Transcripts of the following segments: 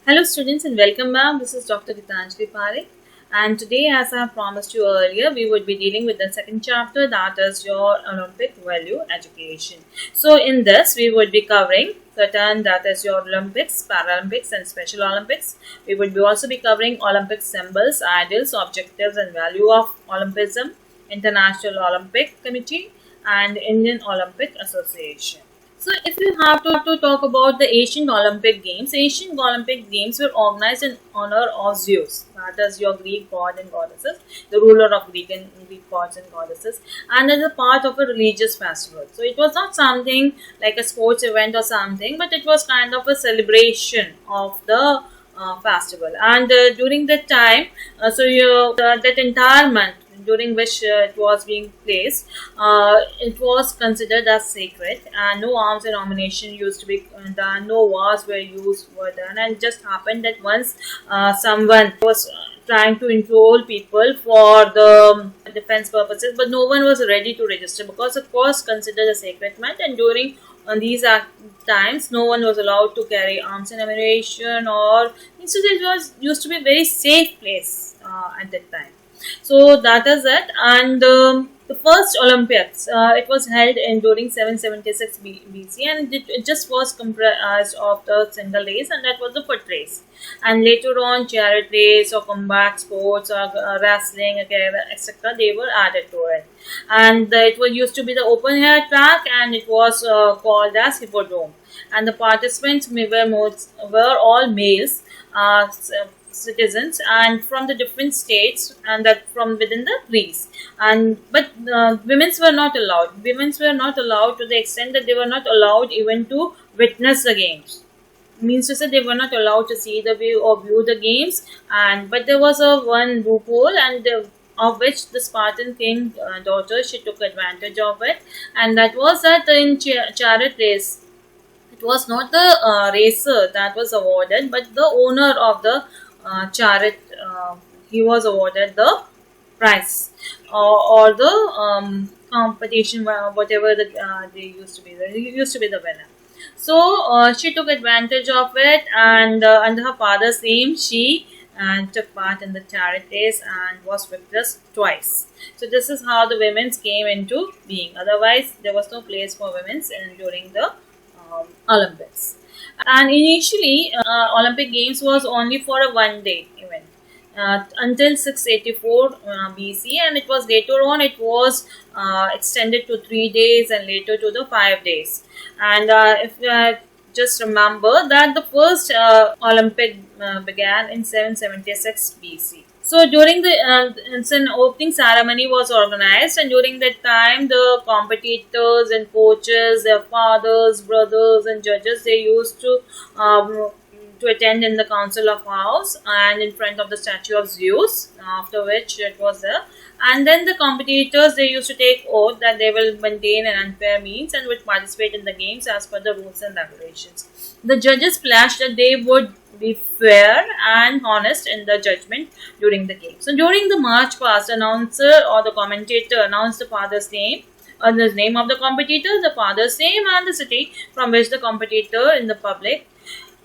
Hello students and welcome back. This is Dr. Geetanjali Pareek, and today, as I have promised you earlier, we would be dealing with the second chapter, that is your Olympic value education. So in this we would be covering certain, that is your Olympics, Paralympics and Special Olympics. We would be also be covering Olympic symbols, ideals, objectives and value of Olympism, International Olympic Committee and Indian Olympic Association. So, if you have to talk about the Asian Olympic Games were organized in honor of Zeus, that is your Greek god and goddesses, the ruler of Greek gods and goddesses, and as a part of a religious festival. So, it was not something like a sports event or something, but it was kind of a celebration of the festival. And during that time, that entire month during which it was being placed, it was considered as sacred, and no arms and ammunition used to be done, no wars were done, and it just happened that once someone was trying to enroll people for the defense purposes, but no one was ready to register because it was considered a sacred month, and during these times no one was allowed to carry arms and ammunition, or instead it was used to be a very safe place at that time. So that is it. And the first Olympics, it was held in during 776 BC, and it just was comprised of the single race, and that was the foot race. And later on, chariot race or combat sports or wrestling, etc., they were added to it. And it was used to be the open air track, and it was called as hippodrome. And the participants were all males. Citizens and from the different states, and that from within the Greece, and but women's were not allowed. Women's were not allowed to the extent that they were not allowed even to witness the games. Means to say they were not allowed to see the view or view the games. And but there was a one loophole, and of which the Spartan king daughter, she took advantage of it, and that was that in chariot race, it was not the racer that was awarded, but the owner of the chariot, he was awarded the prize, or the competition, whatever they used to be. He used to be the winner. So she took advantage of it, and under her father's name, she took part in the chariot race and was victorious twice. So this is how the women's came into being. Otherwise, there was no place for women's during the Olympics. And initially, Olympic Games was only for a one-day event until 684 BC, and it was later on it was extended to 3 days and later to the 5 days. And if you just remember that the first Olympic began in 776 BC. So during the an opening ceremony was organized, and during that time the competitors and coaches, their fathers, brothers and judges, they used to attend in the council of house and in front of the statue of Zeus, after which it was there. And then the competitors, they used to take oath that they will maintain an unfair means and would participate in the games as per the rules and regulations. The judges pledged that they would be fair and honest in the judgment during the game. So during the march past, the announcer or the commentator announced the father's name, or the name of the competitor, the father's name and the city from which the competitor in the public.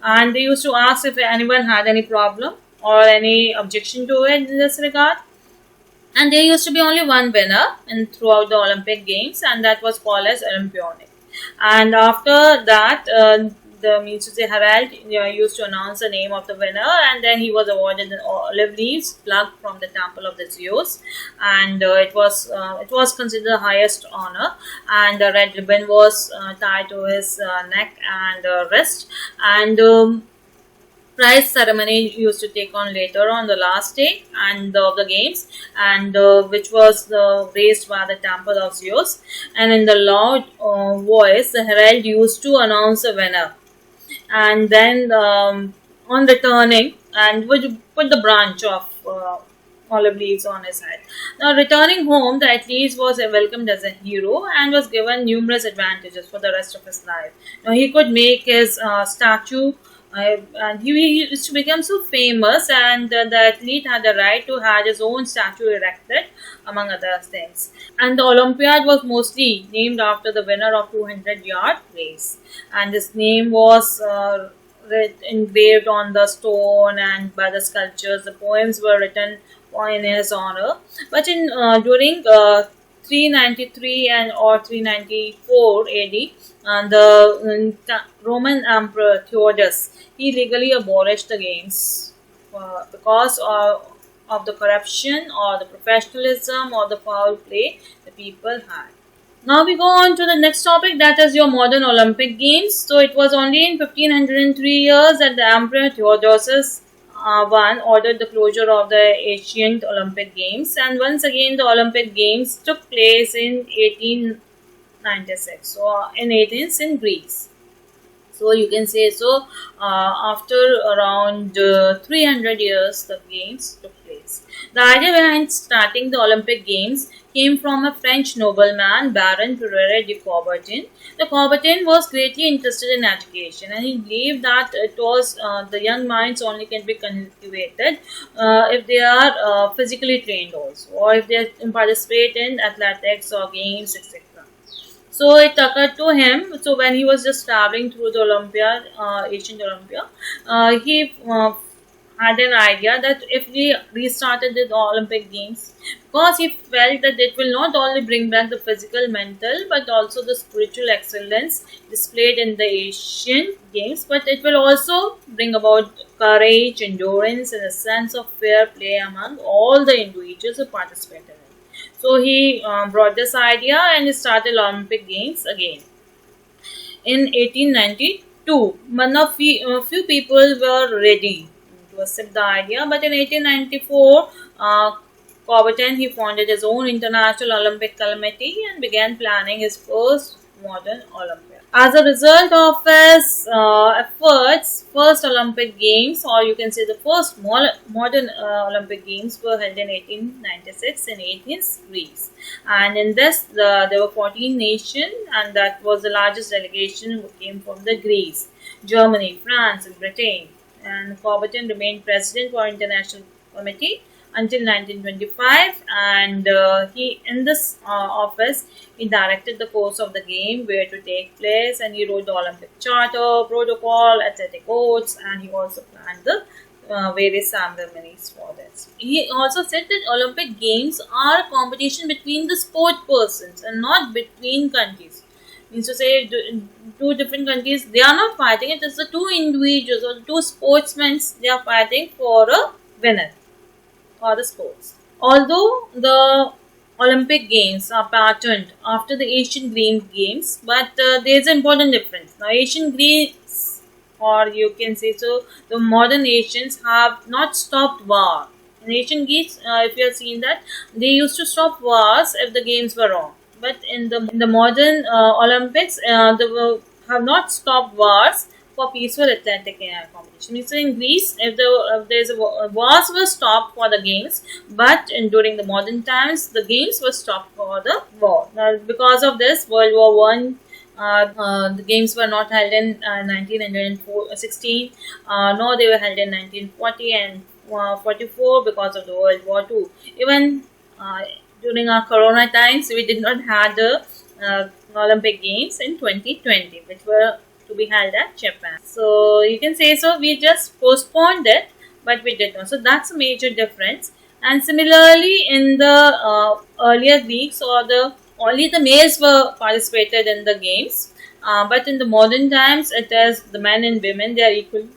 And they used to ask if anyone had any problem or any objection to it in this regard. And there used to be only one winner in throughout the Olympic Games, and that was called as Olympionic. And after that, the means to say herald used to announce the name of the winner, and then he was awarded an olive leaves plucked from the temple of the Zeus, and it was considered the highest honor. And a red ribbon was tied to his neck and wrist, and prize ceremony used to take on later on the last day and of the games, and which was raised by the temple of Zeus. And in the loud voice, the herald used to announce the winner, and then on returning, and would put the branch of olive leaves on his head. Now returning home, the athlete was welcomed as a hero and was given numerous advantages for the rest of his life. Now he could make his statue, and he used to become so famous, and the athlete had the right to have his own statue erected, among other things. And the Olympiad was mostly named after the winner of 200-yard race, and his name was engraved on the stone and by the sculptures. The poems were written in his honor. But in during 393 and or 394 AD, the Roman Emperor Theodosius, he legally abolished the games because of the corruption or the professionalism or the foul play the people had. Now we go on to the next topic, that is your modern Olympic Games. So it was only in 1503 years that the Emperor Theodosius I ordered the closure of the ancient Olympic Games, and once again the Olympic Games took place in 1896. So in Athens in Greece. So you can say so. After around 300 years, the games took place. The idea behind starting the Olympic Games came from a French nobleman, Baron Pierre de Coubertin. The Coubertin was greatly interested in education, and he believed that it was the young minds only can be cultivated if they are physically trained also, or if they participate in athletics or games, etc. So it occurred to him. So when he was just traveling through the ancient Olympia, he had an idea that if we restarted the Olympic Games, because he felt that it will not only bring back the physical, mental, but also the spiritual excellence displayed in the Asian Games, but it will also bring about courage, endurance, and a sense of fair play among all the individuals who participated in. So he brought this idea and he started Olympic Games again. In 1892, few people were ready to accept the idea, but in 1894, Coubertin, he founded his own International Olympic Committee and began planning his first modern Olympics. As a result of his efforts, first Olympic Games, or you can say the first modern Olympic Games, were held in 1896 in Athens, Greece. And in this, there were 14 nations, and that was the largest delegation who came from the Greece, Germany, France, and Britain. And Coubertin remained president for International Committee until 1925, and he in this office he directed the course of the game, where to take place, and he wrote the Olympic Charter, protocol, athletic codes, and he also planned the various ceremonies for this. He also said that Olympic Games are a competition between the sport persons and not between countries. Means to say, two different countries, they are not fighting, it is the two individuals or the two sportsmen, they are fighting for a winner for the sports. Although the Olympic Games are patterned after the Asian Games, but there is an important difference. Now, Asian Greece, or you can say so, the modern Asians have not stopped war. In Asian Greece, if you have seen that, they used to stop wars if the games were wrong. But in the modern Olympics, they have not stopped wars for peaceful athletic competition. So in Greece, if there's wars were stopped for the games, but during the modern times, the games were stopped for the war. Now, because of this, World War One, the games were not held in 1916, nor they were held in 1940 and 44 because of the World War Two. Even during our Corona times, we did not have the Olympic Games in 2020, which were to be held at Japan. So you can say so we just postponed it, but we did not. So that's a major difference. And similarly, in the earlier weeks, only the males were participated in the games, but in the modern times, it is the men and women, they are equally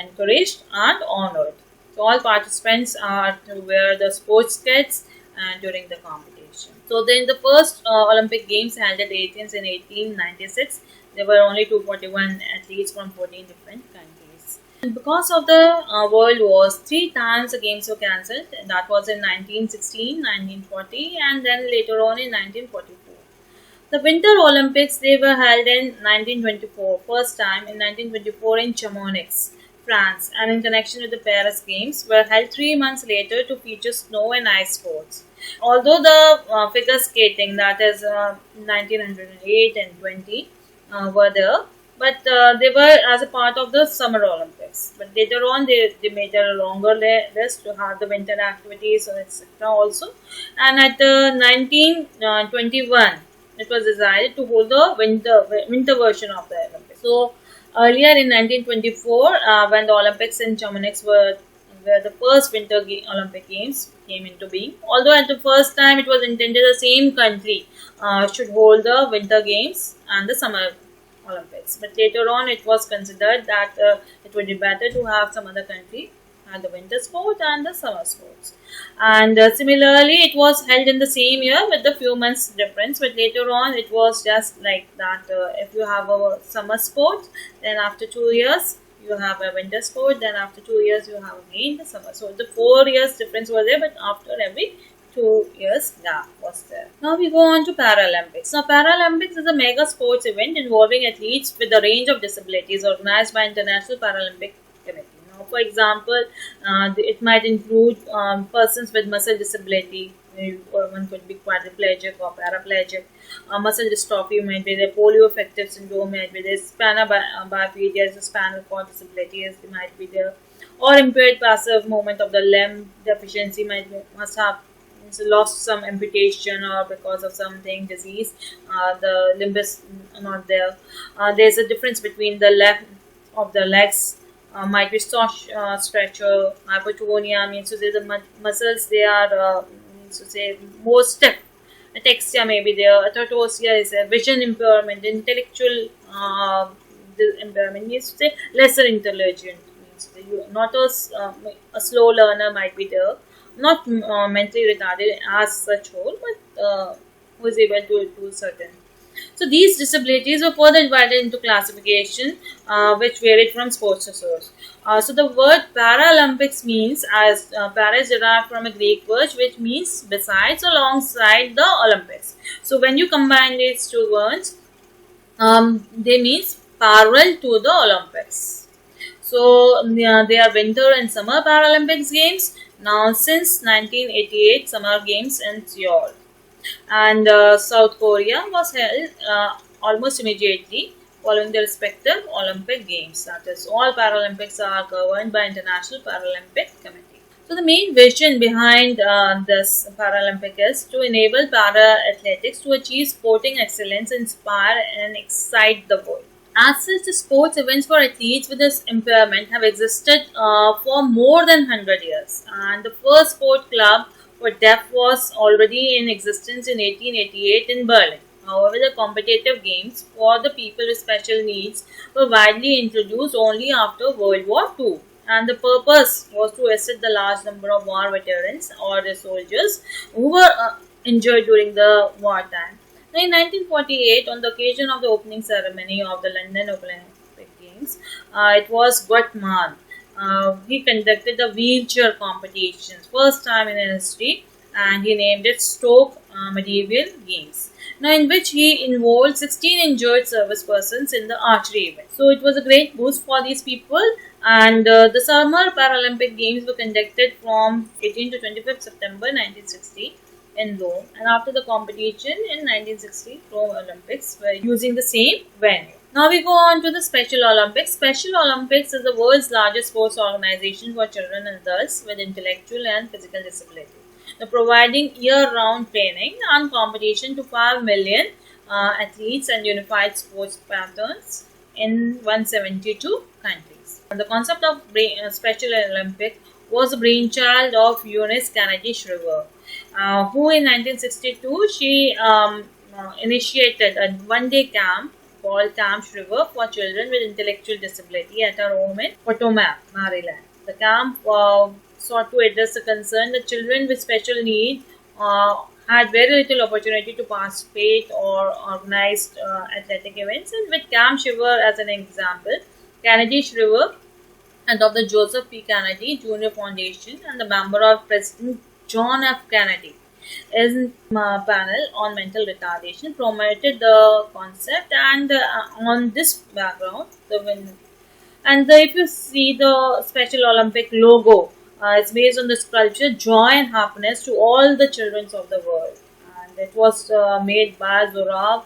encouraged and honored. So all participants are to wear the sports kits during the competition. So then the first Olympic Games held at Athens in 1896. There were only 241 athletes from 14 different countries. And because of the world wars, 3 times the games were cancelled. That was in 1916, 1940, and then later on in 1944. The Winter Olympics, they were held in 1924, first time in 1924 in Chamonix, France, and in connection with the Paris Games were held 3 months later to feature snow and ice sports. Although the figure skating, that is 1908 and 20, were there, but they were as a part of the Summer Olympics. But later on, they made a longer list to have the winter activities, etc. also. And at 1921, it was decided to hold the winter version of the Olympics. So Earlier in 1924, when the Olympics in Chamonix were the first Olympic Games came into being. Although at the first time it was intended the same country should hold the Winter Games and the Summer Olympics, but later on it was considered that it would be better to have some other country had the winter sport and the summer sports. And similarly, it was held in the same year with a few months difference. But later on, it was just like that. If you have a summer sport, then after 2 years you have a winter sport. Then after 2 years you have again the summer. So the 4 years difference was there, but after every 2 years gap was there. Now we go on to Paralympics. Now Paralympics is a mega sports event involving athletes with a range of disabilities organized by International Paralympic Committee. Now, for example, it might include persons with muscle disability, or one could be quadriplegic or paraplegic. Muscle dystrophy might be there, polio affective syndrome might be there, spina bifida, spinal cord disability might be there, or impaired passive movement of the limb deficiency must have lost some amputation or because of something disease, the limb is not there. There's a difference between the left of the legs, might be stretcher, hypotonia means to say the muscles they are means to say more stiff. Ataxia may be there. Atatosia is a vision impairment. Intellectual impairment means to say lesser intelligent. Means to say not a slow learner might be there. Not mentally retarded as such whole, but who is able to do certain. So these disabilities were further divided into classification, which varied from sports to source. So the word Paralympics means, as para is derived from a Greek word which means besides, alongside the Olympics. So when you combine these two words, they means parallel to the Olympics. So they are winter and summer Paralympics games. Now since 1988 Summer Games in Seoul. And South Korea was held almost immediately following the respective Olympic Games. That is, all Paralympics are governed by International Paralympic Committee. So the main vision behind this Paralympic is to enable para-athletics to achieve sporting excellence, inspire and excite the world. As such, the sports events for athletes with this impairment have existed for more than 100 years. And the first sport club for deaf was already in existence in 1888 in Berlin. However, the competitive games for the people with special needs were widely introduced only after World War II. And the purpose was to assist the large number of war veterans or the soldiers who were injured during the wartime. In 1948, on the occasion of the opening ceremony of the London Olympic Games, it was Guttmann. He conducted the wheelchair competitions, first time in history, and he named it Stoke Medieval Games. Now, in which he involved 16 injured service persons in the archery event. So, it was a great boost for these people, and the Summer Paralympic Games were conducted from 18 to 25 September 1960. In Rome, and after the competition in 1960 Rome Olympics were using the same venue. Now we go on to the Special Olympics. Special Olympics is the world's largest sports organization for children and adults with intellectual and physical disability. They're providing year-round training and competition to 5 million athletes and unified sports patterns in 172 countries. And the concept of Special Olympic was a brainchild of Eunice Kennedy Shriver, who in 1962 she initiated a one-day camp called Camp Shriver for children with intellectual disability at her home in Potomac, Maryland. The camp sought to address the concern that children with special needs had very little opportunity to participate or organized athletic events. And with Camp Shriver as an example, Kennedy Shriver and of the Joseph P. Kennedy Jr. Foundation and the member of President John F. Kennedy in panel on mental retardation promoted the concept, and on this background if you see the Special Olympic logo, it's based on the sculpture Joy and Happiness to All the Children of the World, and it was made by Zorav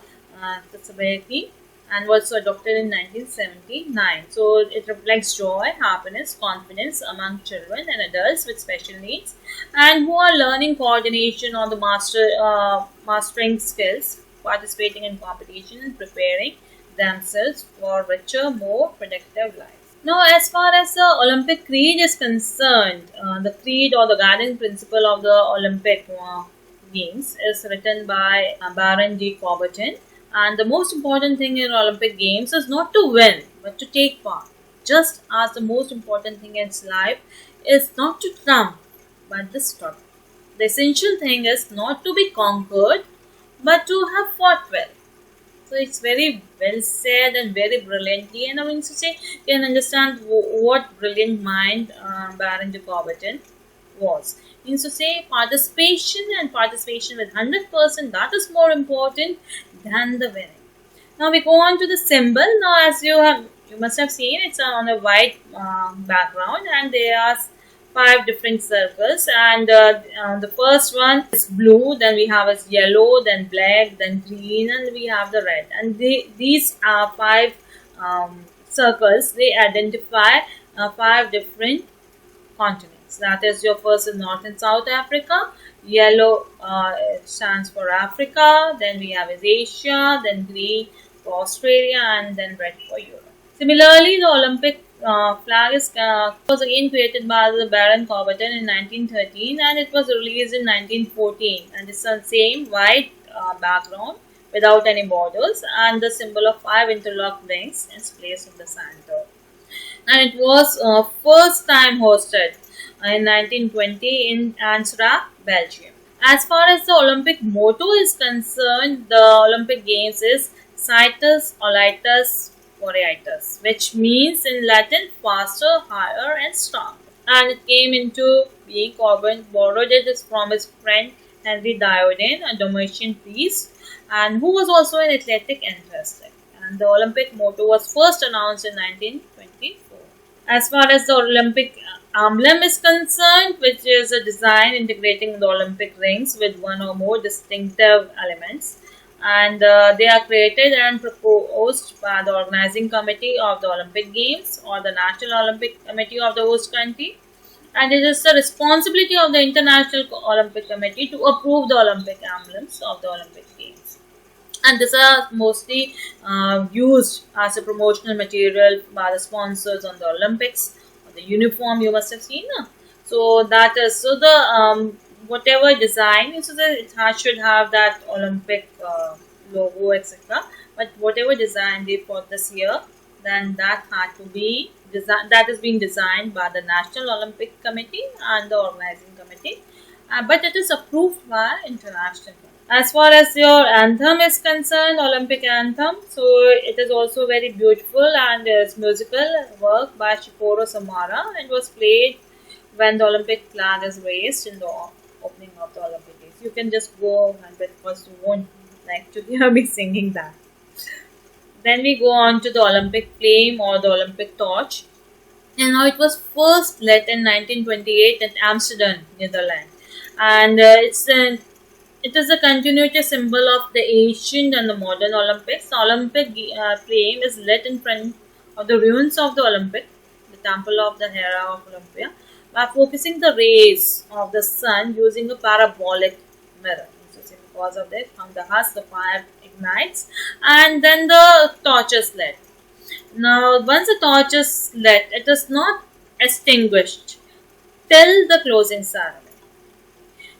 Tsabeki and was adopted in 1979. So it reflects joy, happiness, confidence among children and adults with special needs and who are learning coordination on the mastering skills, participating in competition and preparing themselves for richer, more productive lives. Now, as far as the Olympic creed is concerned, the creed or the guiding principle of the Olympic Games is written by Baron de Coubertin. And the most important thing in Olympic Games is not to win, but to take part. Just as the most important thing in life is not to trump, but the struggle. The essential thing is not to be conquered, but to have fought well. So it's very well said and very brilliantly, and I mean to say, you can understand what brilliant mind Baron de Coubertin was. Means to say, participation with 100%, that is more important than the winning. Now we go on to the symbol. Now, as you must have seen, it's on a white background, and there are 5 different circles, and the first one is blue, then we have is yellow, then black, then green, and we have the red. And these are 5 circles. They identify 5 different continents. That is, your first is North and South Africa. Yellow stands for Africa, then we have is Asia, then green for Australia, and then red for Europe. Similarly, the Olympic flag was again created by the Baron Coubertin in 1913, and it was released in 1914, and it's the same white background without any borders, and the symbol of 5 interlocked rings is placed in the center. And it was first time hosted in 1920 in Amsterdam, Belgium. As far as the Olympic motto is concerned, the Olympic Games is Citus Olitus Boreatus, which means in Latin faster, higher, and stronger. And it came into being. Coubertin borrowed it from his friend Henry Dioden, a Domitian priest, and who was also an athletic enthusiast. And the Olympic motto was first announced in 1924. As far as the Olympic emblem is concerned, which is a design integrating the Olympic rings with one or more distinctive elements, and they are created and proposed by the organizing committee of the Olympic Games or the National Olympic Committee of the host country, and it is the responsibility of the International Olympic Committee to approve the Olympic emblems of the Olympic Games. And these are mostly used as a promotional material by the sponsors on the Olympics. The uniform you must have seen. So that is, so the whatever design, so that it should have that Olympic logo, etc. But whatever design they put this year, then that had to be that is being designed by the National Olympic Committee and the organizing committee, but it is approved by international. As far as your anthem is concerned, Olympic anthem, so it is also very beautiful, and it's musical work by Shiporo Samara. It was played when the Olympic flag is raised in the opening of the Olympic Games. You can just go, and because you won't like to hear me singing that. Then we go on to the Olympic flame or the Olympic torch. And now it was first lit in 1928 at Amsterdam, Netherlands, and it is a continuity symbol of the ancient and the modern Olympics. The Olympic flame is lit in front of the ruins of the Olympic, the temple of the Hera of Olympia, by focusing the rays of the sun using a parabolic mirror. So because of this, from the husk, the fire ignites, and then the torch is lit. Now, once the torch is lit, it is not extinguished till the closing ceremony.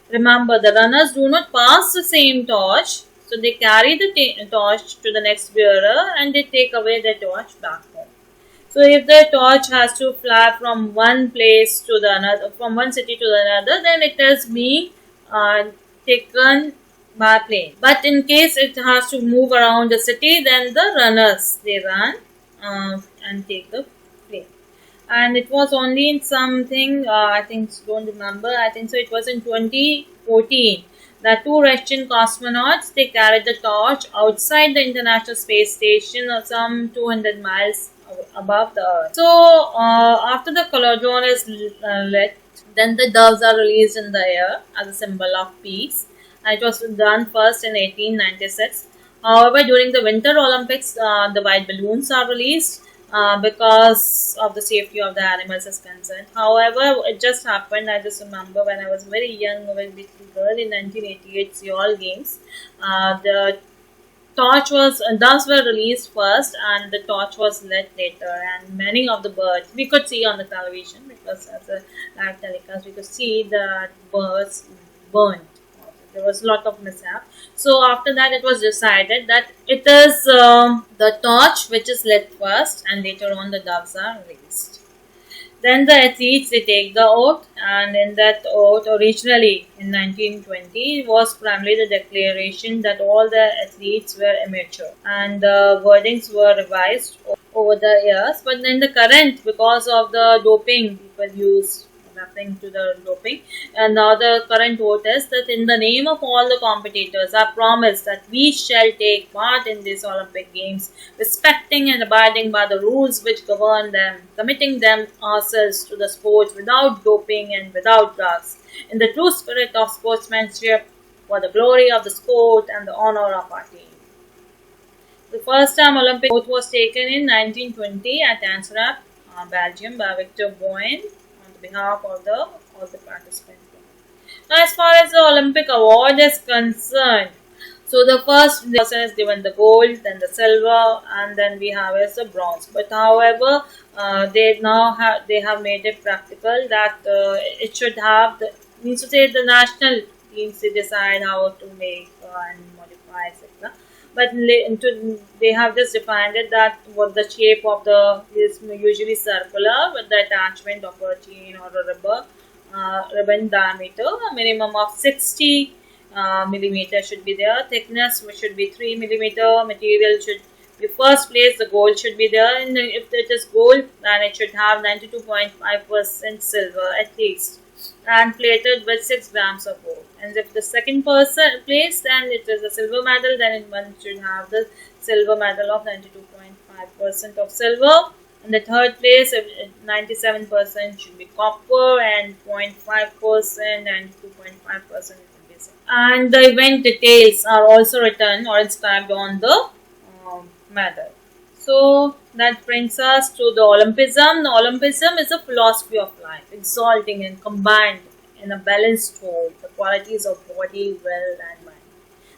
Remember, the runners do not pass the same torch, so they carry the torch to the next bearer and they take away the torch back home. So, if the torch has to fly from one place to the another, from one city to the another, then it is being taken by plane. But in case it has to move around the city, then the runners, they run and take the plane. And it was only in something, I think, don't remember, I think so it was in 2014 that 2 Russian cosmonauts, they carried the torch outside the International Space Station some 200 miles above the Earth. So after the cauldron is lit, then the doves are released in the air as a symbol of peace. And it was done first in 1896. However, during the Winter Olympics, the white balloons are released because of the safety of the animals is concerned. However, it just happened, I just remember when I was very young, a very little girl in 1988 Seoul Games, the doves were released first, and the torch was lit later. And many of the birds we could see on the television, because as a live telecast we could see that birds burnt. There was a lot of mishap. So after that, it was decided that it is the torch which is lit first, and later on the doves are released. Then the athletes, they take the oath, and in that oath, originally in 1920, was primarily the declaration that all the athletes were amateur, and the wordings were revised over the years. But then the current, because of the doping people use, referring to the doping, and now the current vote is that in the name of all the competitors, I promise that we shall take part in these Olympic Games, respecting and abiding by the rules which govern them, committing them ourselves to the sports without doping and without drugs, in the true spirit of sportsmanship, for the glory of the sport and the honor of our team. The first time Olympic oath was taken in 1920 at Amsterdam, Belgium, by Victor Boyn, behalf of the participants. Now, as far as the Olympic award is concerned, so the first person is given the gold, then the silver, and then we have is the bronze. But however, they have made it practical that it should have means to say the national teams, they decide how to make and modify, etc. But they have just defined it that what the shape of the is usually circular, with the attachment of a chain or a ribbon diameter, a minimum of 60 millimeter should be there. Thickness which should be 3 millimeter. Material should be first place. The gold should be there, and if it is gold, then it should have 92.5% silver at least, and plated with 6 grams of gold. And if the second place, then it is a silver medal, then one should have the silver medal of 92.5% of silver. And the third place, 97% should be copper, and 0.5% and 2.5% should be silver. And the event details are also written or inscribed on the medal. So that brings us to the Olympism. The Olympism is a philosophy of life, exalting and combined in a balanced whole the qualities of body, will, and mind.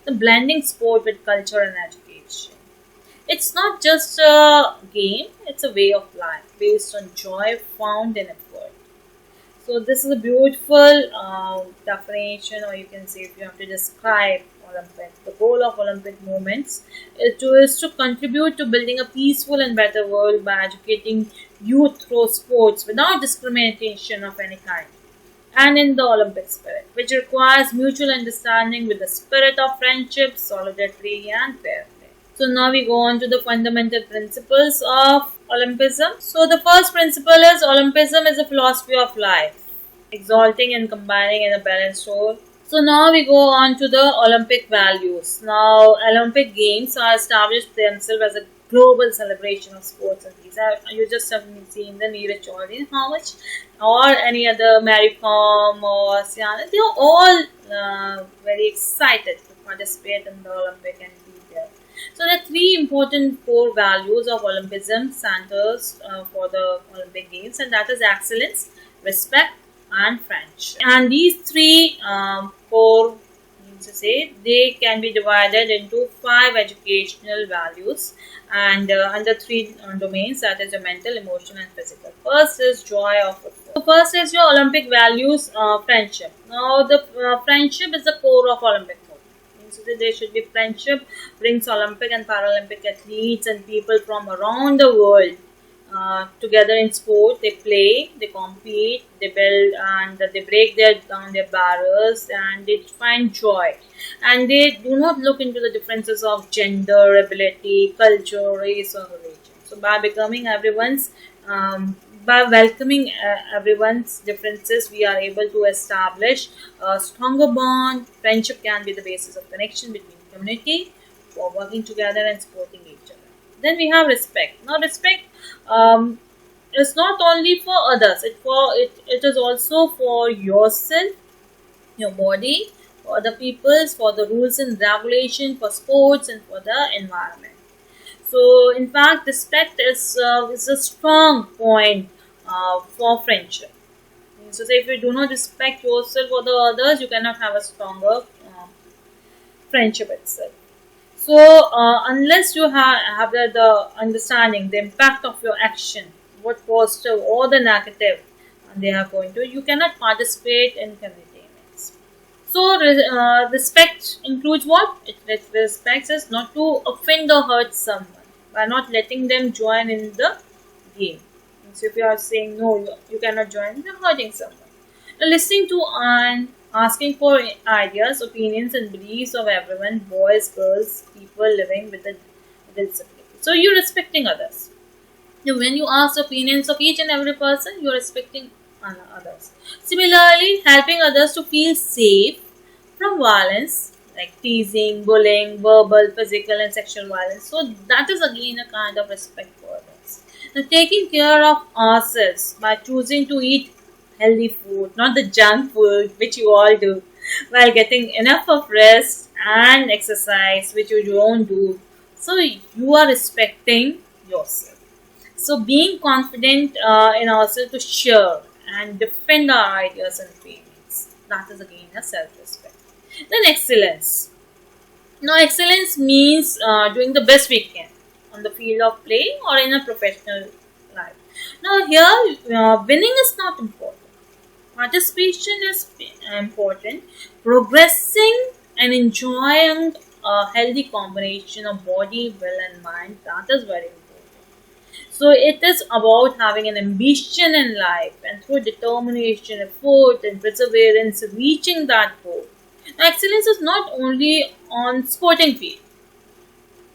The blending sport with culture and education. It's not just a game; it's a way of life based on joy found in effort. So this is a beautiful definition, or you can say if you have to describe Olympics. The goal of Olympic movements is to contribute to building a peaceful and better world by educating youth through sports without discrimination of any kind, and in the Olympic spirit, which requires mutual understanding with the spirit of friendship, solidarity, and fair play. So now we go on to the fundamental principles of Olympism. So the first principle is Olympism is a philosophy of life, exalting and combining in a balanced whole. So now we go on to the Olympic values. Now Olympic Games are established themselves as a global celebration of sports and peace. You just have seen the Neeraj Chopra, how much, or any other Mary Kom or Siana, they are all very excited to participate in the Olympic and be there. So the three important core values of Olympism centers for the Olympic Games, and that is excellence, respect, and friendship. And these three core, to say, they can be divided into 5 educational values, and under 3 domains, that is your mental, emotional, and physical. First is joy of football. So first is your Olympic values, friendship. Now the friendship is the core of Olympic sport. So there should be friendship, brings Olympic and Paralympic athletes and people from around the world together in sport. They play, they compete, they build, and they break down their barriers, and they find joy. And they do not look into the differences of gender, ability, culture, race, or religion. So by welcoming everyone's differences, we are able to establish a stronger bond. Friendship can be the basis of connection between community for working together and supporting each other. Then we have respect. Now respect is not only for others, it is also for yourself, your body, for the peoples, for the rules and regulation, for sports, and for the environment. So in fact, respect is a strong point for friendship. So say if you do not respect yourself or the others, you cannot have a stronger friendship itself. So unless you have the understanding, the impact of your action, what positive or the negative they are going to, you cannot participate in community events. So respect includes what? It respects us not to offend or hurt someone by not letting them join in the game. So if you are saying no, you cannot join, you're hurting someone. Now, listening to and asking for ideas, opinions, and beliefs of everyone, boys, girls, people living with a disability. So you're respecting others. Now, when you ask opinions of each and every person, you're respecting others. Similarly, helping others to feel safe from violence like teasing, bullying, verbal, physical, and sexual violence. So that is again a kind of respect for others. Now, taking care of ourselves by choosing to eat healthy food, not the junk food which you all do, while getting enough of rest and exercise which you don't do. So you are respecting yourself. So being confident in ourselves to share and defend our ideas and feelings. That is again a self-respect. Then excellence. Now excellence means doing the best we can on the field of play or in a professional life. Now here winning is not important. Participation is important. Progressing and enjoying a healthy combination of body, will and mind, that is very important. So it is about having an ambition in life and through determination, effort and perseverance reaching that goal. Now, excellence is not only on sporting field.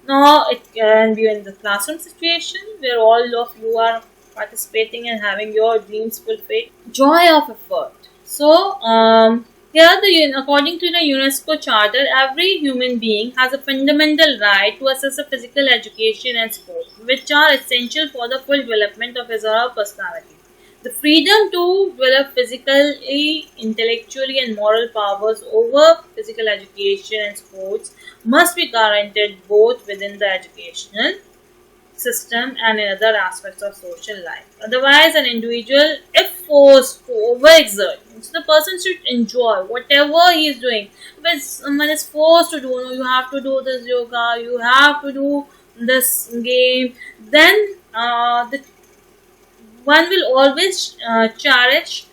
Now it can be in the classroom situation where all of you are participating and having your dreams fulfilled. Joy of effort. So according to the UNESCO Charter, every human being has a fundamental right to access a physical education and sport, which are essential for the full development of his or her personality. The freedom to develop physically, intellectually, and moral powers over physical education and sports must be guaranteed both within the educational system and in other aspects of social life. Otherwise, an individual, if forced to overexert, so the person should enjoy whatever he is doing. If someone is forced to do, no, you have to do this yoga, you have to do this game, then the one will always cherish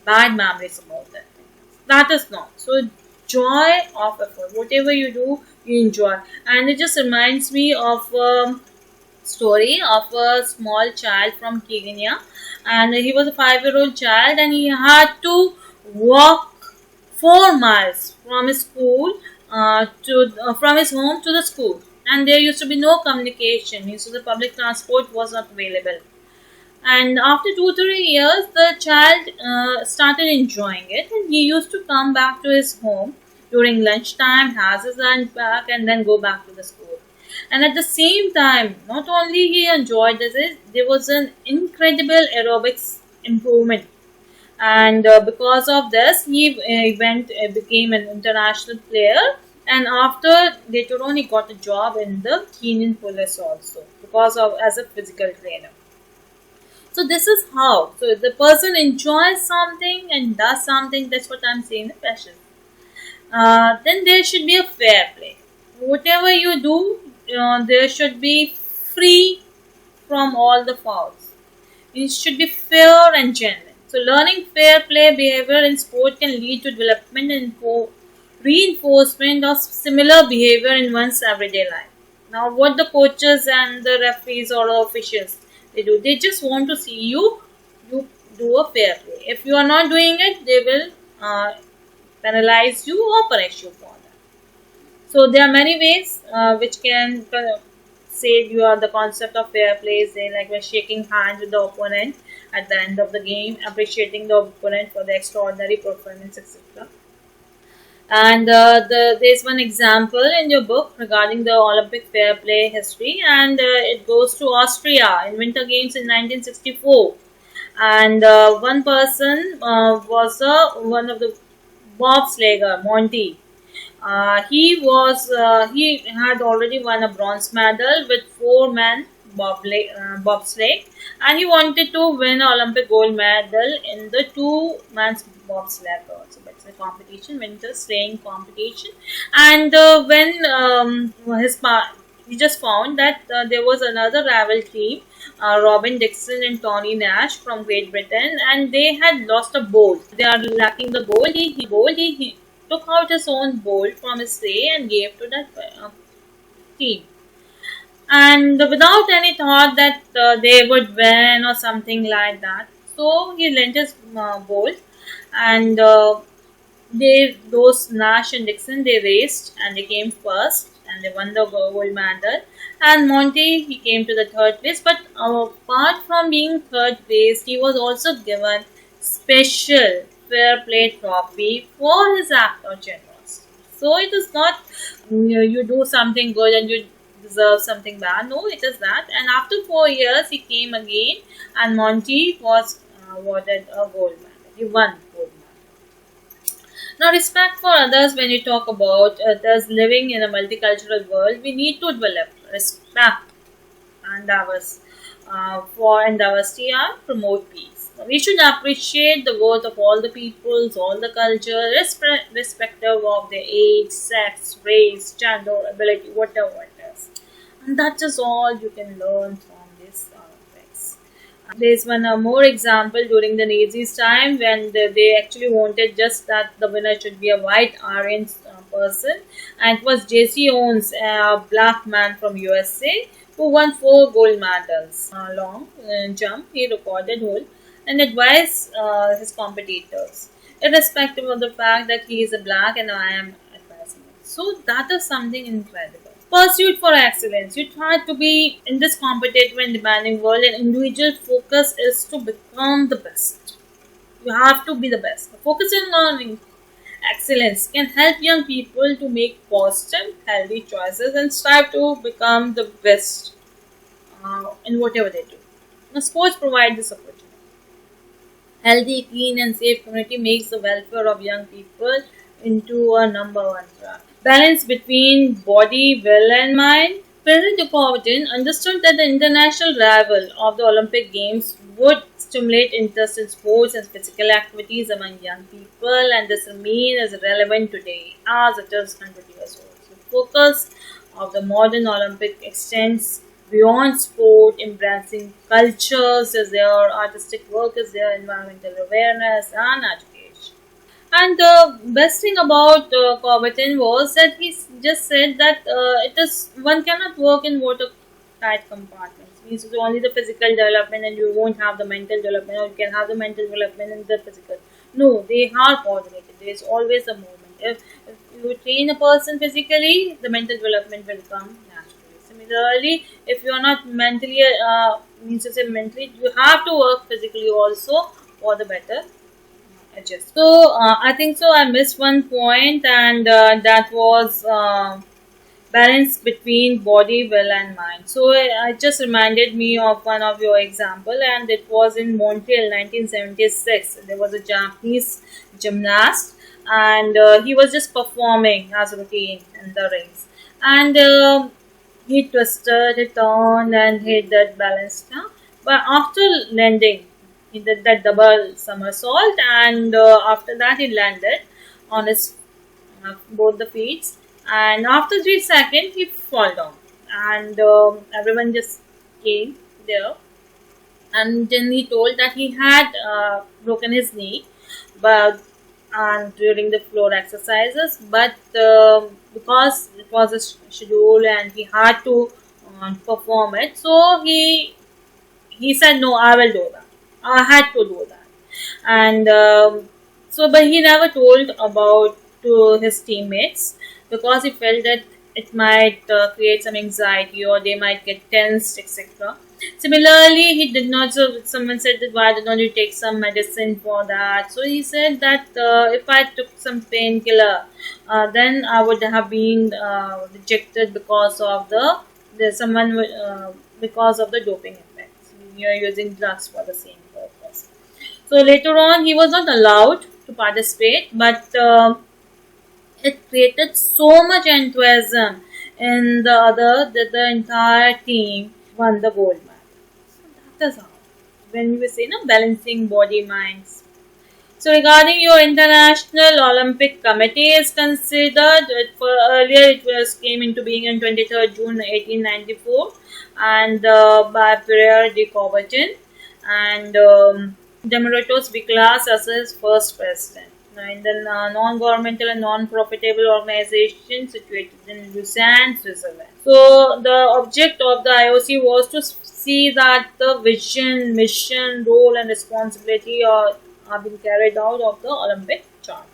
bad memories about that thing. That is not. So joy of effort. Whatever you do, you enjoy. And it just reminds me of story of a small child from Kenya, and he was a 5-year-old child, and he had to walk 4 miles from his school from his home to the school, and there used to be no communication. So the public transport was not available. And after 2-3 years, the child started enjoying it, and he used to come back to his home during lunchtime, has his lunch back, and then go back to the school. And at the same time, not only he enjoyed this, there was an incredible aerobics improvement. And because of this, he became an international player. And after later on, he got a job in the Kenyan police also because of as a physical trainer. So this is how. So if the person enjoys something and does something, that's what I'm saying, the passion. Then there should be a fair play. Whatever you do, there should be free from all the fouls. It should be fair and genuine. So learning fair play behavior in sport can lead to development and reinforcement of similar behavior in one's everyday life. Now what the coaches and the referees or the officials, they just want to see you do a fair play. If you are not doing it, they will penalize you or punish you for that. So there are many ways which can say you are the concept of fair play. Say like we're shaking hands with the opponent at the end of the game, appreciating the opponent for the extraordinary performance, etc. And there's one example in your book regarding the Olympic fair play history, and it goes to Austria in Winter Games in 1964. And one person was one of the bobsleigher, Monty. He had already won a bronze medal with 4-man bobsleigh, and he wanted to win an Olympic gold medal in the 2-man bobsleigh also. But the competition, winter sleighing competition. And when he just found that there was another rival team, Robin Dixon and Tony Nash from Great Britain, and they had lost a bowl. They are lacking the bowl. He took out his own bowl from his sleigh and gave to that team. And without any thought that they would win or something like that. So he lent his bowl, and those Nash and Dixon, they raced and they came first and they won the gold medal. And Monty, he came to the third place, but apart from being third place, he was also given special fair play trophy for his act of generosity. So it is not you do something good and you deserve something bad. No, it is that. And after 4 years, he came again, and Monty was awarded a gold medal. He won gold medal. Now, respect for others. When you talk about us living in a multicultural world, we need to develop respect and diversity and promote peace. We should appreciate the worth of all the peoples, all the culture, irrespective of their age, sex, race, gender, ability, whatever it is. And that is all you can learn from this Olympics. There's one more example during the Nazis' time when they actually wanted just that the winner should be a white Aryan person, and it was J.C. Owens, a black man from USA, who won 4 gold medals. Long jump, he recorded whole and advised his competitors, irrespective of the fact that he is a black and I am advising him. So that is something incredible. Pursuit for excellence. You try to be in this competitive and demanding world, and individual focus is to become the best. You have to be the best. Focusing on excellence can help young people to make positive, healthy choices and strive to become the best in whatever they do. Now, sports provide this opportunity. Healthy, clean, and safe community makes the welfare of young people into a number one priority. Balance between body, will, and mind. President Geetanjali understood that the international rival of the Olympic Games would stimulate interest in sports and physical activities among young people, and this remains as relevant today as it is 100 years old. So, the focus of the modern Olympic extends beyond sport, embracing cultures is there, artistic work is there, environmental awareness, and education. And the best thing about Coubertin was that he just said that it is one cannot work in watertight compartments. Means it's only the physical development and you won't have the mental development, or you can have the mental development and the physical. No, they are coordinated. There is always a movement. If you train a person physically, the mental development will come naturally. Similarly, if you are not mentally, means to say mentally, you have to work physically also for the better adjust. So I think so. I missed one point, and that was balance between body, will, and mind. So it just reminded me of one of your example, and it was in Montreal, 1976. There was a Japanese gymnast, and he was just performing as routine in the rings, and he twisted, he turned, and he did balance. But after landing, he did that double somersault, and after that he landed on his both the feet. And after 3 seconds, he fall down, and everyone just came there. And then he told that he had broken his knee, but during the floor exercises, but because it was a schedule and he had to perform it, so he said, "No, I will do that. I had to do that." And but he never told about to his teammates because he felt that it might create some anxiety or they might get tensed, etc. Similarly, he did not. So someone said that why don't you take some medicine for that? So he said that if I took some painkiller, then I would have been rejected because of because of the doping effects. You're using drugs for the same purpose. So later on, he was not allowed to participate, but it created so much enthusiasm in that the entire team won the gold medal. So that is how. When we say balancing body minds. So regarding your International Olympic Committee is considered, earlier it was came into being on 23rd June 1894 and by Pierre de Coubertin and Demeritos Viclas as his first president. And the non-governmental and non-profitable organization situated in Lausanne, Switzerland. So the object of the IOC was to see that the vision, mission, role and responsibility are being carried out of the Olympic Charter.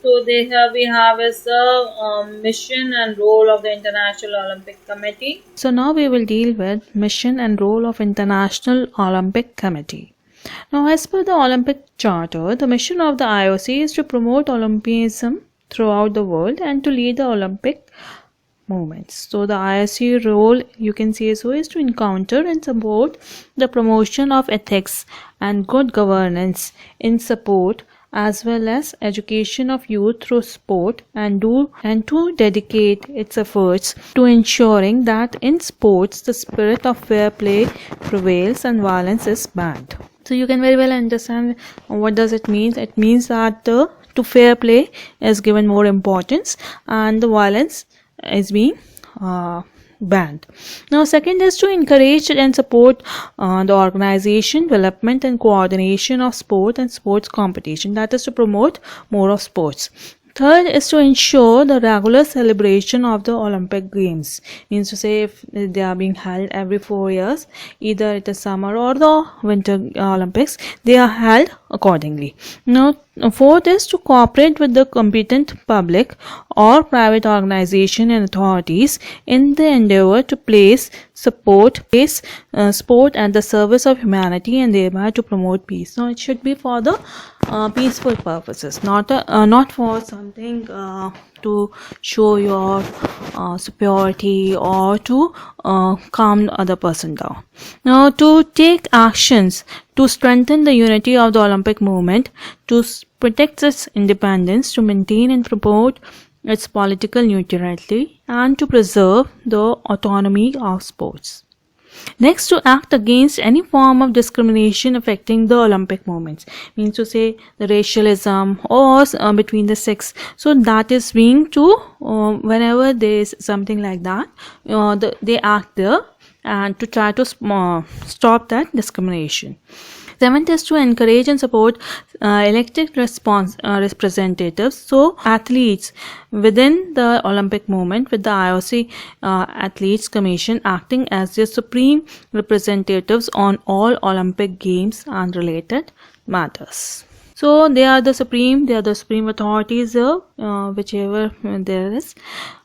So we have is the mission and role of the International Olympic Committee. So now we will deal with mission and role of International Olympic Committee. Now, as per the Olympic Charter, the mission of the IOC is to promote Olympism throughout the world and to lead the Olympic movements. So the IOC role, you can say so, is to encounter and support the promotion of ethics and good governance in support as well as education of youth through sport and to dedicate its efforts to ensuring that in sports the spirit of fair play prevails and violence is banned. So you can very well understand what does it mean. It means that to fair play is given more importance and the violence is being banned. Now, second is to encourage and support the organization, development and coordination of sport and sports competition. That is to promote more of sports. Third is to ensure the regular celebration of the Olympic Games. Means to say if they are being held every 4 years, either it is summer or the winter Olympics, they are held accordingly. Now, fourth is to cooperate with the competent public or private organization and authorities in the endeavor to place sport at the service of humanity and thereby to promote peace. Now, it should be for the peaceful purposes, not for something to show your superiority or to calm the other person down. Now, to take actions to strengthen the unity of the Olympic movement, to protect its independence, to maintain and promote its political neutrality, and to preserve the autonomy of sports. Next, to act against any form of discrimination affecting the Olympic movements. Means to say the racialism or between the sex. So that is being to whenever there is something like that, they act there and to try to stop that discrimination. Seventh is to encourage and support elected representatives, so athletes within the Olympic movement, with the IOC Athletes Commission acting as the supreme representatives on all Olympic Games and related matters. So they are the supreme authorities, whichever there is.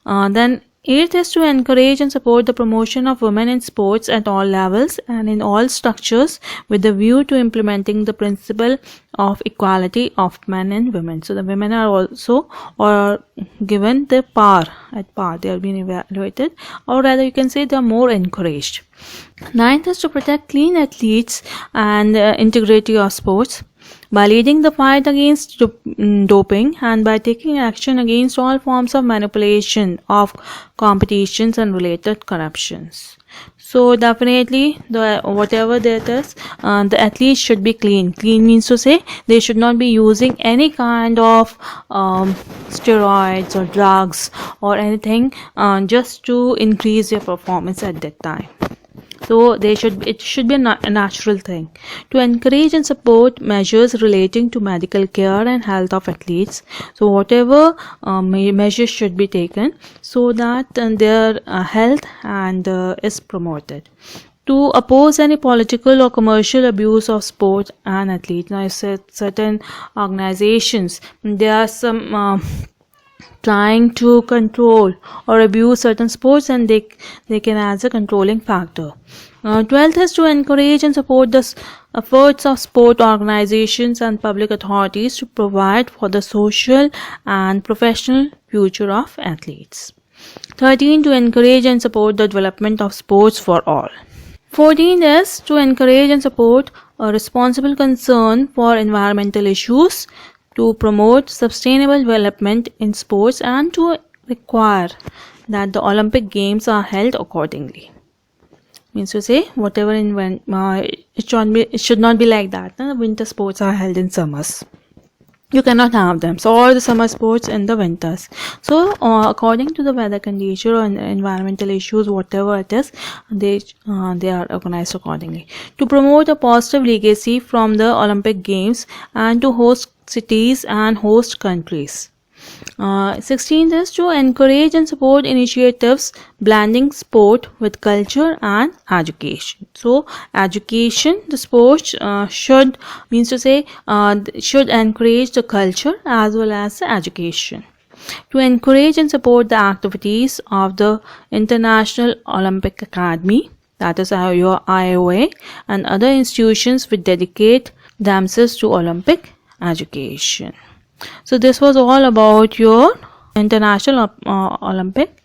Then eighth is to encourage and support the promotion of women in sports at all levels and in all structures with the view to implementing the principle of equality of men and women. So the women are also given the par. They are being evaluated, or rather you can say they are more encouraged. Ninth is to protect clean athletes and integrity of sports by leading the fight against doping and by taking action against all forms of manipulation of competitions and related corruptions. So definitely whatever that is, the athletes should be clean. Clean means to say they should not be using any kind of steroids or drugs or anything just to increase their performance at that time. So it should be a natural thing. To encourage and support measures relating to medical care and health of athletes. So whatever measures should be taken so that their health and is promoted. To oppose any political or commercial abuse of sport and athletes. Now, certain organizations, there are some trying to control or abuse certain sports, and they can as a controlling factor. 12th is to encourage and support the efforts of sport organizations and public authorities to provide for the social and professional future of athletes. 13, to encourage and support the development of sports for all. 14 is to encourage and support a responsible concern for environmental issues, to promote sustainable development in sports, and to require that the Olympic Games are held accordingly. Means to say whatever it should not be like that. Winter sports are held in summers. you cannot have them. So all the summer sports in the winters. So according to the weather condition or environmental issues, whatever it is, they are organized accordingly to promote a positive legacy from the Olympic Games and to host cities and host countries. 16th is to encourage and support initiatives blending sport with culture and education. So education, the sports should encourage the culture as well as the education. To encourage and support the activities of the International Olympic Academy, that is your IOA, and other institutions which dedicate themselves to Olympic education. So this was all about your International Olympic.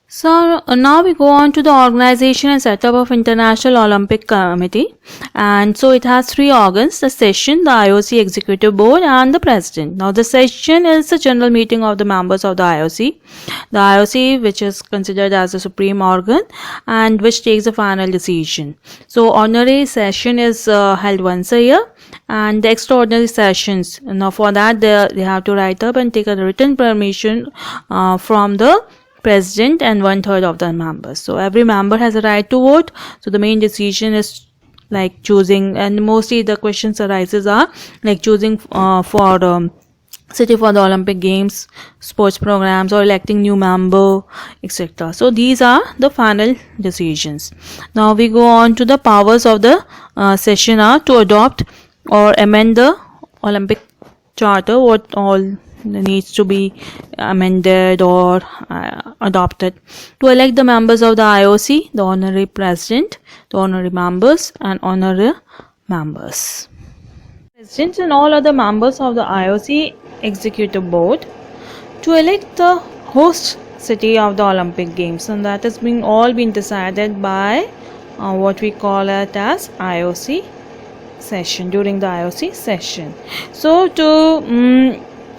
So now we go on to the organization and setup of International Olympic Committee, and so it has three organs: the session, the IOC Executive Board, and the President. Now the session is the general meeting of the members of the IOC, which is considered as the supreme organ and which takes the final decision. So ordinary session is held once a year, and the extraordinary sessions, now for that they have to write up and take a written permission from the President and 1/3 of the members. So every member has a right to vote. So the main decision is like choosing, and mostly the questions arises are like choosing for city for the Olympic Games, sports programs, or electing new member, etc. So these are the final decisions. Now we go on to the powers of the session are to adopt or amend the Olympic Charter, what all needs to be amended or adopted, to elect the members of the IOC, the honorary president, the honorary members, and honorary members. President and all other members of the IOC Executive Board, to elect the host city of the Olympic Games, and that has been decided by what we call it as IOC session, during the IOC session. So to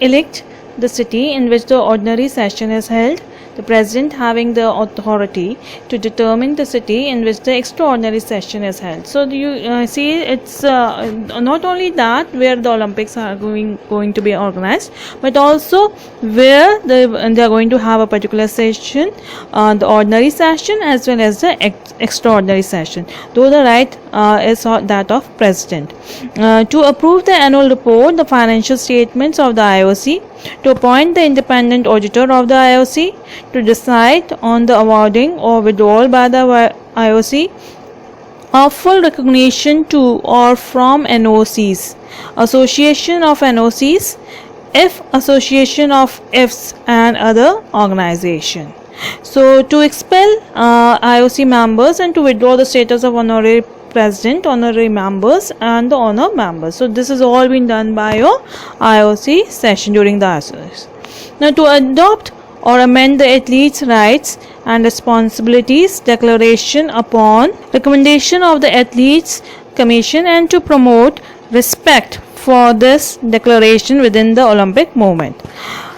elect the city in which the ordinary session is held, the president having the authority to determine the city in which the extraordinary session is held. So you see, it's not only that where the Olympics are going to be organized, but also where they are going to have a particular session, the ordinary session as well as the extraordinary session, though the right is that of president. To approve the annual report, the financial statements of the IOC, to appoint the independent auditor of the IOC, to decide on the awarding or withdrawal by the IOC of full recognition to or from NOCs, association of NOCs, if association of IFs, and other organization. So to expel IOC members and to withdraw the status of honorary president, honorary members, and the honor members. So this has all been done by your IOC session during the IOC. Now to adopt or amend the athletes' rights and responsibilities declaration upon recommendation of the athletes commission, and to promote respect for this declaration within the Olympic movement.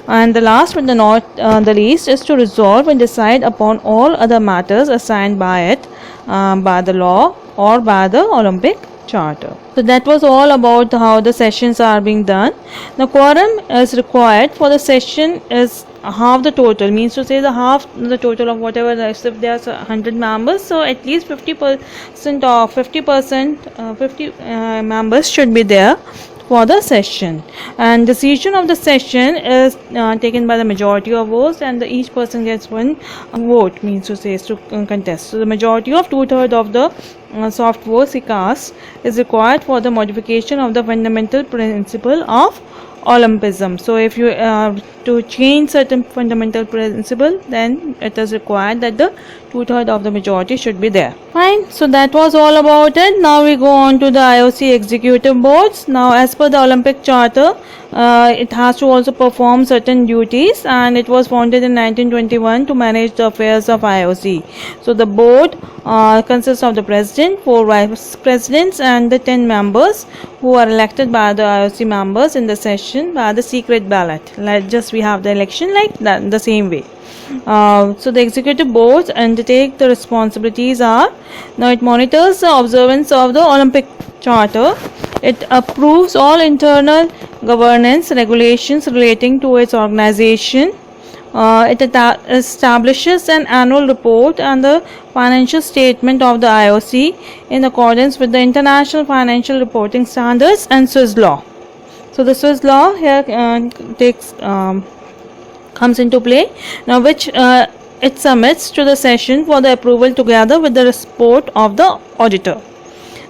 And the last but not the least is to resolve and decide upon all other matters assigned by it by the law or by the Olympic Charter. So that was all about how the sessions are being done. The quorum is required for the session is half the total, means to say the half the total of whatever, if there are 100 members, so at least 50% of 50 members should be there for the session, and decision of the session is taken by the majority of votes, and each person gets one vote, means to say, is to contest. So the majority of 2/3 of the soft votes he casts is required for the modification of the fundamental principle of Olympism. So if you to change certain fundamental principle, then it is required that the 2/3 of the majority should be there. Fine. So that was all about it. Now we go on to the IOC executive boards. Now as per the Olympic Charter, it has to also perform certain duties, and it was founded in 1921 to manage the affairs of IOC. So the board consists of the president, 4 vice presidents, and the 10 members who are elected by the IOC members in the session by the secret ballot. Like just we have the election like that, the same way. So the executive boards undertake the responsibilities are, now it monitors the observance of the Olympic Charter, It approves all internal governance regulations relating to its organization. It establishes an annual report and the financial statement of the IOC in accordance with the International Financial Reporting Standards and Swiss law. So the Swiss law here comes into play now, which it submits to the session for the approval together with the report of the auditor.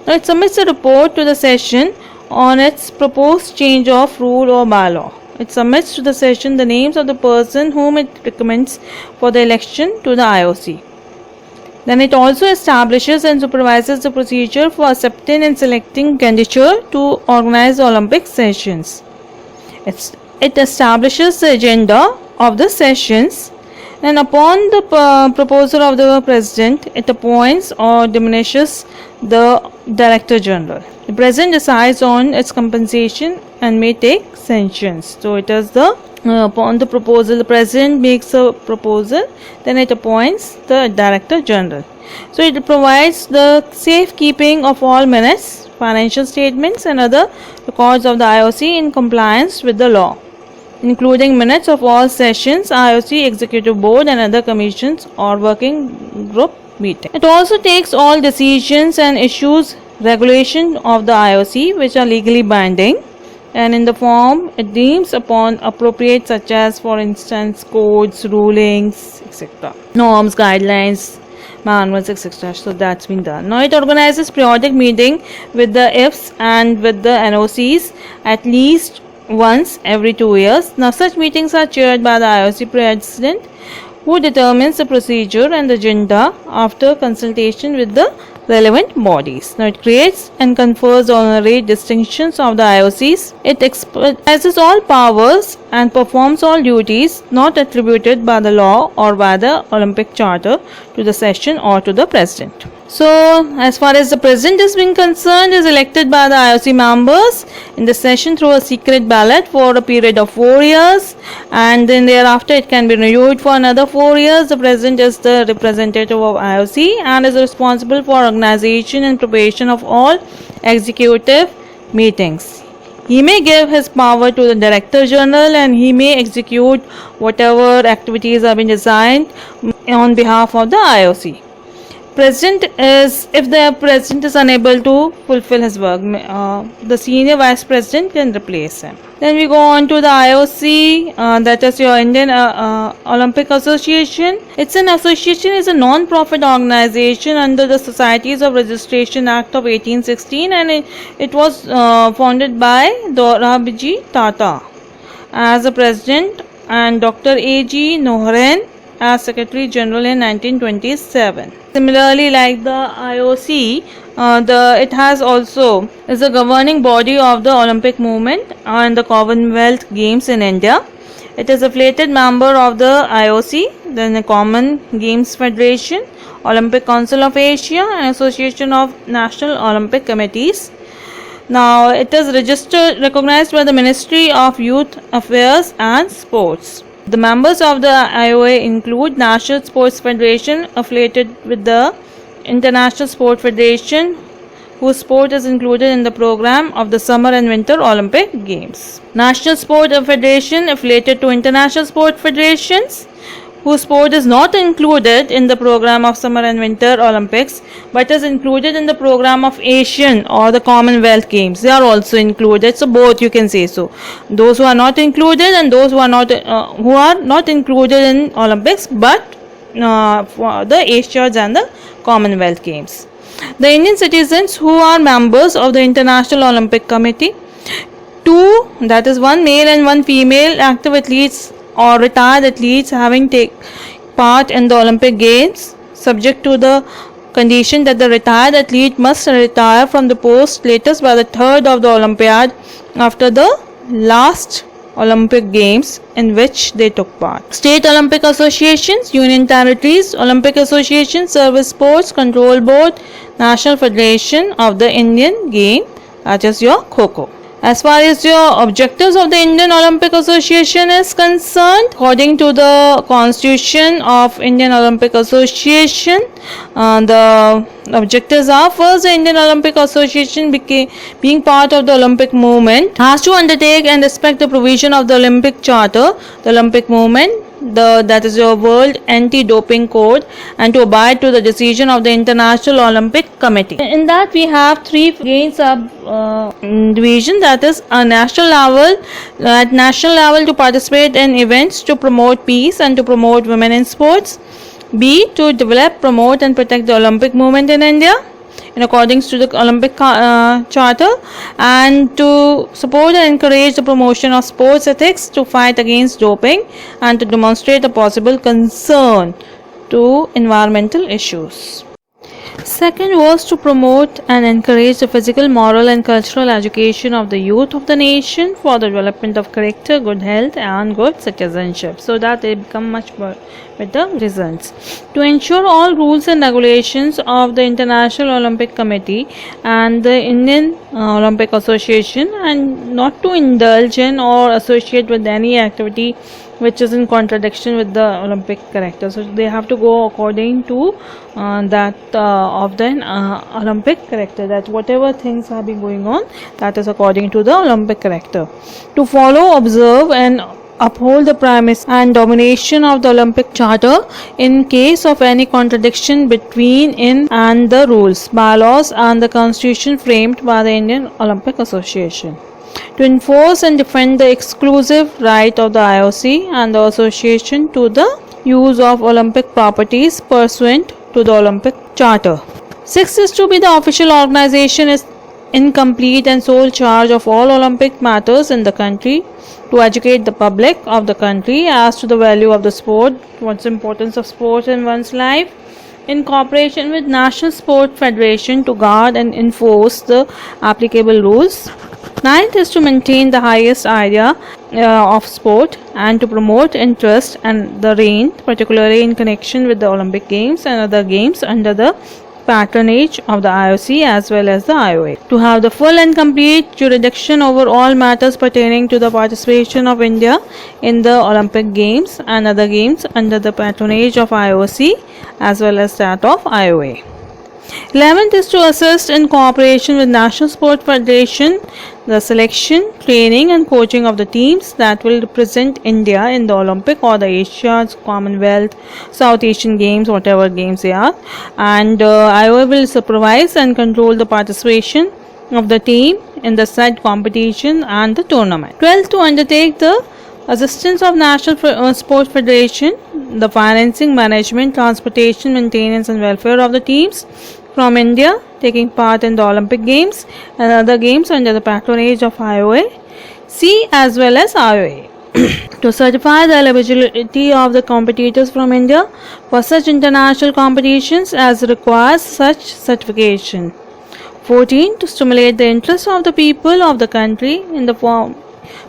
Now it submits a report to the session on its proposed change of rule or bylaw. It submits to the session the names of the person whom it recommends for the election to the IOC. Then it also establishes and supervises the procedure for accepting and selecting candidature to organize the Olympic sessions. It establishes the agenda of the sessions, and upon the proposal of the president, it appoints or diminishes the director general. The president decides on its compensation and may take sanctions. So it is upon the proposal, the president makes a proposal, then it appoints the director general. So it provides the safekeeping of all minutes, financial statements and other records of the IOC in compliance with the law, including minutes of all sessions, IOC executive board and other commissions or working group meeting. It also takes all decisions and issues regulation of the IOC which are legally binding and in the form it deems upon appropriate, such as for instance codes, rulings, etc., norms, guidelines, manuals, etc. So that's been done. Now it organizes periodic meeting with the IFs and with the NOCs at least once every 2 years. Now such meetings are chaired by the IOC president, who determines the procedure and the agenda after consultation with the relevant bodies. Now it creates and confers honorary distinctions of the IOCs. It exercises all powers and performs all duties not attributed by the law or by the Olympic Charter to the session or to the president. So as far as the president is being concerned, is elected by the IOC members in the session through a secret ballot for a period of 4 years, and then thereafter it can be renewed for another 4 years. The president is the representative of IOC and is responsible for organization and preparation of all executive meetings. He may give his power to the director general and he may execute whatever activities have been designed on behalf of the IOC. President is, if the president is unable to fulfill his work, the senior vice president can replace him. Then we go on to the IOC, that is your Indian Olympic Association. It's an association, is a non-profit organization under the Societies of Registration Act of 1816, and it was founded by Dorabji Tata as the president and Dr. A.G. Nohran as Secretary General in 1927. Similarly, like the IOC, it has also is the governing body of the Olympic movement and the Commonwealth Games in India. It is affiliated member of the IOC, then the Common Games Federation, Olympic Council of Asia, and Association of National Olympic Committees. Now, it is recognized by the Ministry of Youth Affairs and Sports. The members of the IOA include National Sports Federation affiliated with the International Sport Federation, whose sport is included in the program of the Summer and Winter Olympic Games. National Sport Federation affiliated to International Sport Federations, whose sport is not included in the program of Summer and Winter Olympics but is included in the program of Asian or the Commonwealth Games. They are also included, so both you can say so. Those who are not included and those who are not included in Olympics but for the Asians and the Commonwealth Games. The Indian citizens who are members of the International Olympic Committee, two, that is one male and one female active athletes or retired athletes having take part in the Olympic Games, subject to the condition that the retired athlete must retire from the post latest by the 3rd of the Olympiad after the last Olympic Games in which they took part. State Olympic Associations, Union Territories, Olympic Association, Service Sports Control Board, National Federation of the Indian Game, that is your Kho-Kho. As far as your objectives of the Indian Olympic Association is concerned, according to the Constitution of Indian Olympic Association, the objectives are: first, the Indian Olympic Association being part of the Olympic movement has to undertake and respect the provision of the Olympic Charter, the Olympic movement, that is your World Anti-Doping Code, and to abide to the decision of the International Olympic Committee. In that we have three gain sub division, that is a national level, at national level to participate in events to promote peace and to promote women in sports. B, to develop, promote and protect the Olympic movement in India in accordance to the Olympic Charter, and to support and encourage the promotion of sports ethics, to fight against doping, and to demonstrate a possible concern to environmental issues. Second was to promote and encourage the physical, moral and cultural education of the youth of the nation for the development of character, good health and good citizenship, so that they become much better results. To ensure all rules and regulations of the International Olympic Committee and the Indian Olympic Association, and not to indulge in or associate with any activity which is in contradiction with the Olympic character. So they have to go according to that of the Olympic character, that whatever things have been going on, that is according to the Olympic character. To follow, observe and uphold the premise and domination of the Olympic Charter in case of any contradiction between in and the rules, bylaws and the constitution framed by the Indian Olympic Association. To enforce and defend the exclusive right of the IOC and the association to the use of Olympic properties pursuant to the Olympic Charter. Sixth is to be the official organization is in complete and sole charge of all Olympic matters in the country, to educate the public of the country as to the value of the sport, what's the importance of sports in one's life, in cooperation with National Sport Federation to guard and enforce the applicable rules. Ninth is to maintain the highest idea of sport and to promote interest and the reign, particularly in connection with the Olympic Games and other games under the patronage of the IOC as well as the IOA. To have the full and complete jurisdiction over all matters pertaining to the participation of India in the Olympic Games and other games under the patronage of IOC as well as that of IOA. 11th is to assist in cooperation with National Sport Federation the selection, training and coaching of the teams that will represent India in the Olympic or the Asia's Commonwealth, South Asian Games, whatever games they are, and IOA will supervise and control the participation of the team in the said competition and the tournament. 12th, to undertake the assistance of National Sports Federation, the financing, management, transportation, maintenance and welfare of the teams from India taking part in the Olympic Games and other games under the patronage of IOA, C as well as IOA. To certify the eligibility of the competitors from India for such international competitions as requires such certification. 14. To stimulate the interest of the people of the country in the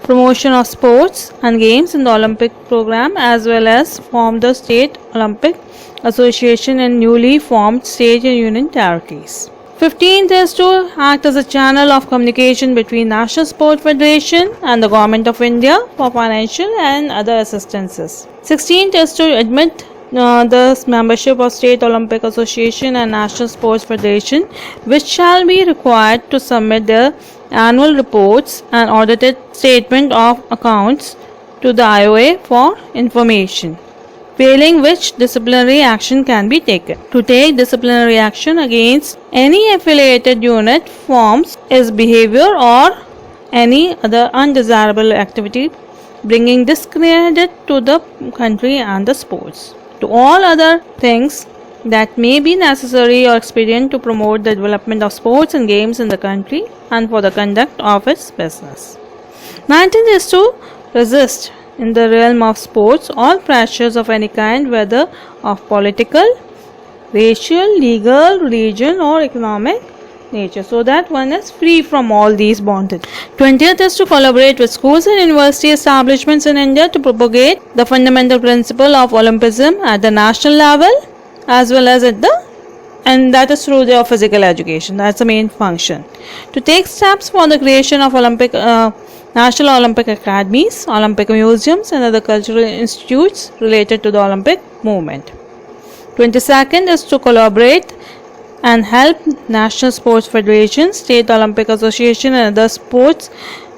promotion of sports and games in the Olympic program as well as form the State Olympic Association and newly formed state and union territories. 15th is to act as a channel of communication between National Sport Federation and the Government of India for financial and other assistances. 16th is to admit the membership of State Olympic Association and National Sports Federation, which shall be required to submit their annual reports and audited statement of accounts to the IOA for information, failing which disciplinary action can be taken. To take disciplinary action against any affiliated unit forms its behavior or any other undesirable activity bringing discredit to the country and the sports. To all other things that may be necessary or expedient to promote the development of sports and games in the country and for the conduct of its business. 19th is to resist in the realm of sports all pressures of any kind, whether of political, racial, legal, religion or economic nature, so that one is free from all these bondage. 20th is to collaborate with schools and university establishments in India to propagate the fundamental principle of Olympism at the national level as well as at the and that is through their physical education. That's the main function. To take steps for the creation of National Olympic Academies, Olympic museums, and other cultural institutes related to the Olympic movement. 22nd is to collaborate and help national sports federations, state Olympic association, and other sports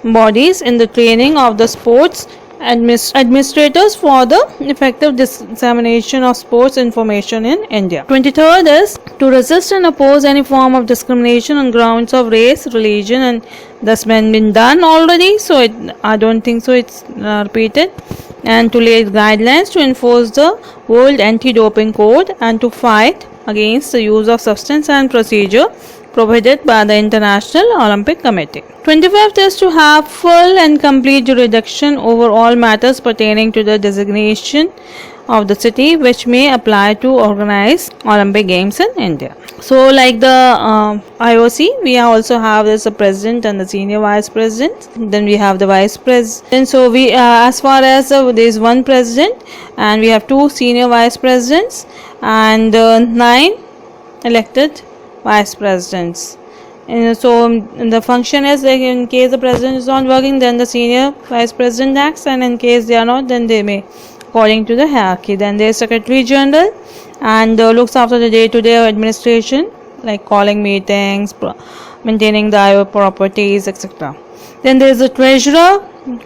bodies in the training of the sports administrators for the effective dissemination of sports information in India. 23rd is to resist and oppose any form of discrimination on grounds of race, religion, and that's been done already, so I don't think so it's repeated. And to lay guidelines to enforce the World Anti-Doping Code and to fight against the use of substance and procedure prohibited by the International Olympic Committee. 25th is to have full and complete jurisdiction over all matters pertaining to the designation of the city which may apply to organize Olympic Games in India. So like the IOC, we also have this president and the senior vice president. Then we have the vice president. So we as far as there is one president and we have two senior vice presidents and 9 elected vice presidents. And so the function is like in case the president is not working, then the senior vice president acts, and in case they are not, then they may, according to the hierarchy. Then there is secretary general and looks after the day-to-day administration, like calling meetings, maintaining the properties, etc. Then there is the treasurer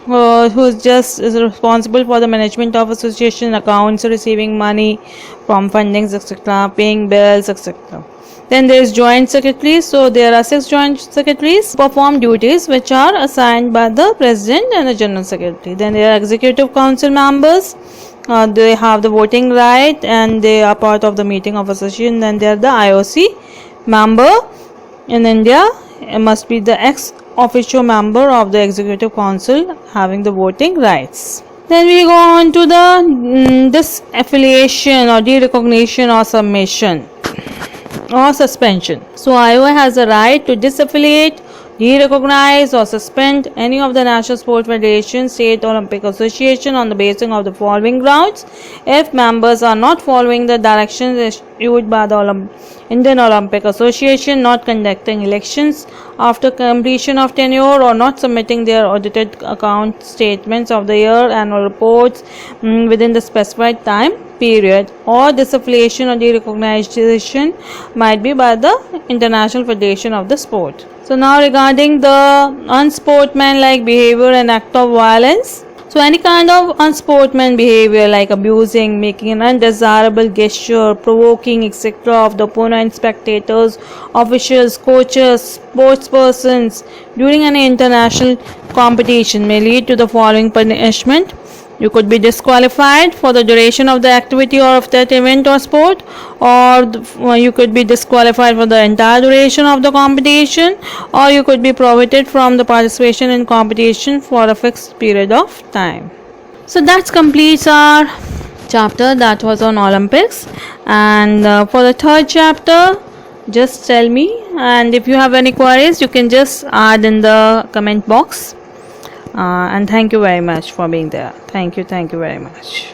who is responsible for the management of association accounts, receiving money from fundings, etc., paying bills, etc. Then there is joint secretaries. So there are 6 joint secretaries who perform duties which are assigned by the president and the general secretary. Then there are executive council members. They have the voting right and they are part of the meeting of association. Then there are the IOC member in India. It must be the ex officio member of the executive council having the voting rights. Then we go on to the disaffiliation or derecognition or submission or suspension. So IOA has the right to disaffiliate, derecognize or suspend any of the national sport federations, state Olympic association on the basis of the following grounds: if members are not following the directions issued by the Indian Olympic Association, not conducting elections after completion of tenure, or not submitting their audited account statements of the year, annual reports within the specified time period, or disaffiliation or derecognition might be by the International Federation of the Sport. So now regarding the unsportsmanlike behavior and act of violence. So any kind of unsportsmanlike behavior like abusing, making an undesirable gesture, provoking, etc. of the opponent, spectators, officials, coaches, sports persons during an international competition may lead to the following punishment. You could be disqualified for the duration of the activity or of that event or sport, or you could be disqualified for the entire duration of the competition, or you could be prohibited from the participation in competition for a fixed period of time. So that completes our chapter that was on Olympics. And for the third chapter, just tell me, and if you have any queries, you can just add in the comment box. And thank you very much for being there. Thank you very much.